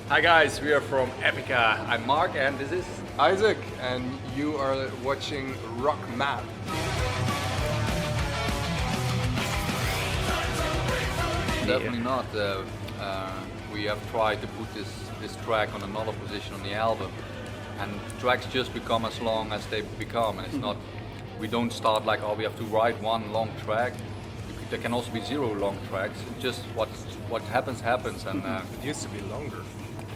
Hi guys, we are from Epica. I'm Mark and this is Isaac, and you are watching RockMAP. Definitely not. We have tried to put this track on another position on the album, and tracks just become as long as they become, and it's not. We don't start like, oh, we have to write one long track. There can also be 0 long tracks. Just what happens, and It used to be longer.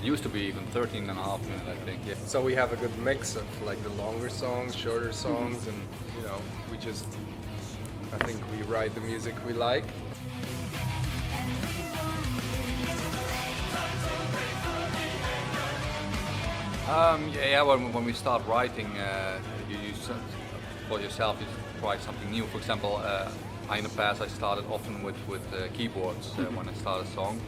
it used to be even 13 and a half minutes, I think. Yeah. So we have a good mix of like the longer songs, shorter songs, and I think we write the music we like. When we start writing, for yourself, you try something new. For example, in the past I started often with keyboards when I start a song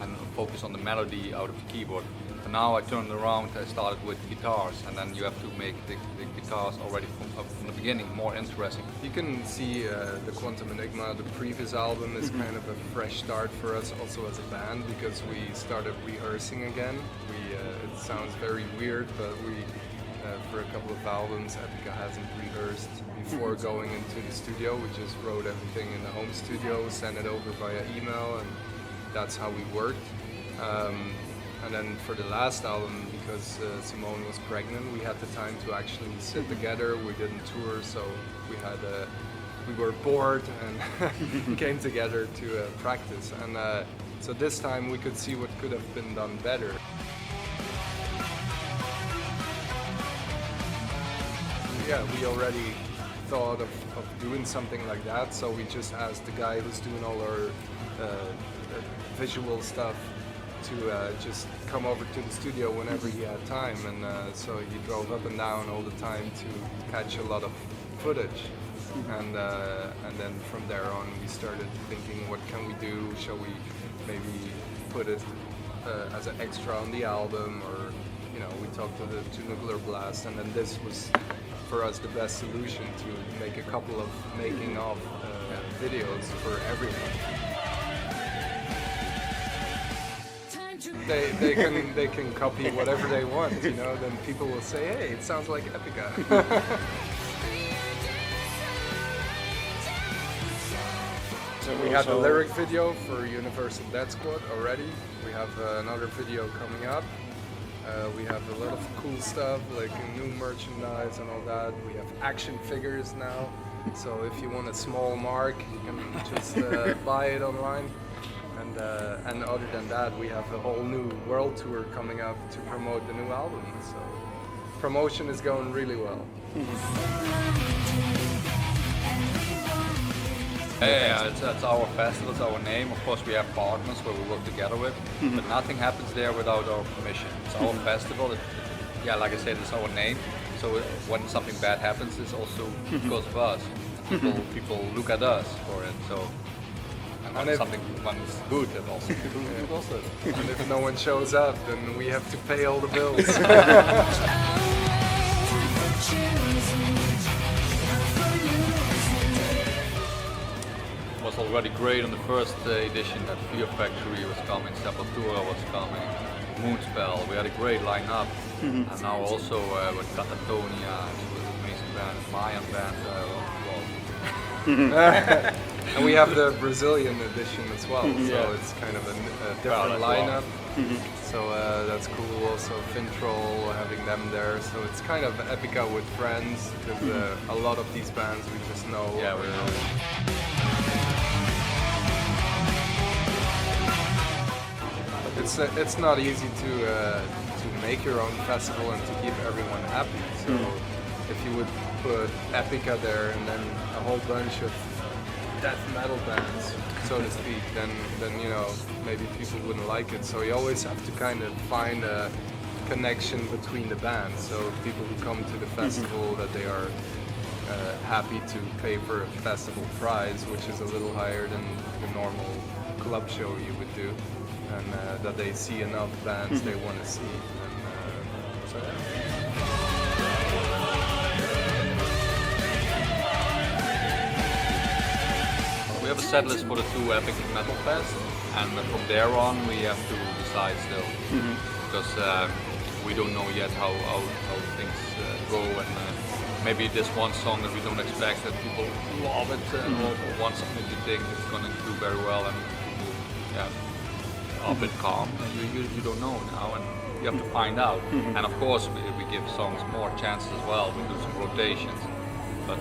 and focus on the melody out of the keyboard. But now I turned around, I started with guitars, and then you have to make the guitars already from the beginning more interesting. You can see the Quantum Enigma, the previous album, is kind of a fresh start for us also as a band, because we started rehearsing again. It sounds very weird, but for a couple of albums, Epica hasn't rehearsed before going into the studio. We just wrote everything in the home studio, sent it over via email, and that's how we worked. And then for the last album, because Simone was pregnant, we had the time to actually sit together. We didn't tour, so we were bored and came together to practice. And so this time we could see what could have been done better. Yeah, we already thought of doing something like that, so we just asked the guy who's doing all our visual stuff to just come over to the studio whenever he had time, and so he drove up and down all the time to catch a lot of footage, and then from there on we started thinking, what can we do? Shall we maybe put it as an extra on the album, or we talked to Nuclear Blast, and then this was for us the best solution to make a couple of making of videos for everyone. They can copy whatever they want, then people will say, hey, it sounds like Epica. So we had the lyric video for Universal Death Squad already. We have another video coming up. We have a lot of cool stuff like new merchandise and all that. We have action figures now. So if you want a small Mark, you can just buy it online. And other than that, we have a whole new world tour coming up to promote the new album. So promotion is going really well. It's our festival, it's our name. Of course, we have partners where we work together with, but nothing happens there without our permission. It's our festival. Like I said, it's our name. So when something bad happens, it's also because of us. People look at us for it. So and if something one's good, and also people look also. And if no one shows up, then we have to pay all the bills. It was already great on the first edition that Fear Factory was coming, Sepultura was coming, Moonspell. We had a great lineup, and now also with Catatonia, it was an amazing band, Mayan band. And we have the Brazilian edition as well, so it's kind of a different lineup. So that's cool. Also Fintroll, having them there. So it's kind of Epica with friends, because a lot of these bands we just know. Yeah, we know. It's not easy to make your own festival and to keep everyone happy. So if you would put Epica there and then a whole bunch of death metal bands, so to speak, then maybe people wouldn't like it. So you always have to kind of find a connection between the bands. So people who come to the festival, that they are happy to pay for a festival price, which is a little higher than the normal club show you would do, and that they see enough bands they want to see. And, so We have a set list for the 2 Epic Metal Fest, and from there on we have to decide still. because we don't know yet how things go, and maybe this one song that we don't expect that people love it or want something to think it's going to do very well, and a bit calm. You don't know now, and you have to find out. And of course, we give songs more chances as well. We do some rotations, but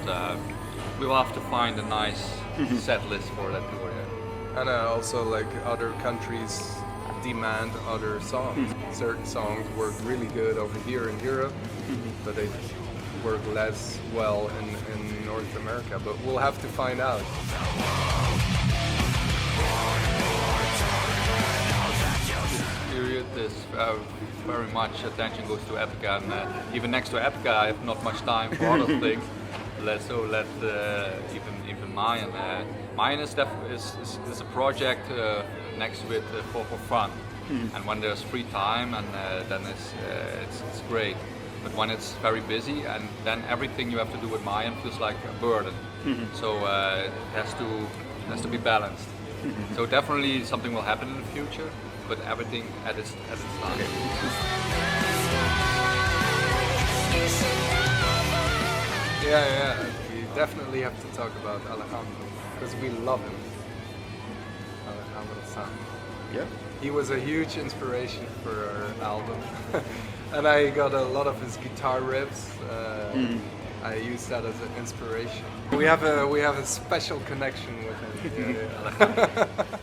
we will have to find a nice set list for that tour. Yeah. And also, like, other countries demand other songs. Certain songs work really good over here in Europe, but they work less well in North America. But we'll have to find out. Period is very much attention goes to Epica, and even next to Epica I have not much time for other things. Even Mayan. Mayan is a project next to it for fun, and when there's free time, and then it's great. But when it's very busy, and then everything you have to do with Mayan feels like a burden. So it has to be balanced. So definitely something will happen in the future, but everything at its time. Yeah, we definitely have to talk about Alejandro, because we love him. Alejandro San. Yeah. He was a huge inspiration for our album, and I got a lot of his guitar riffs. I use that as an inspiration. We have a special connection with him. Yeah.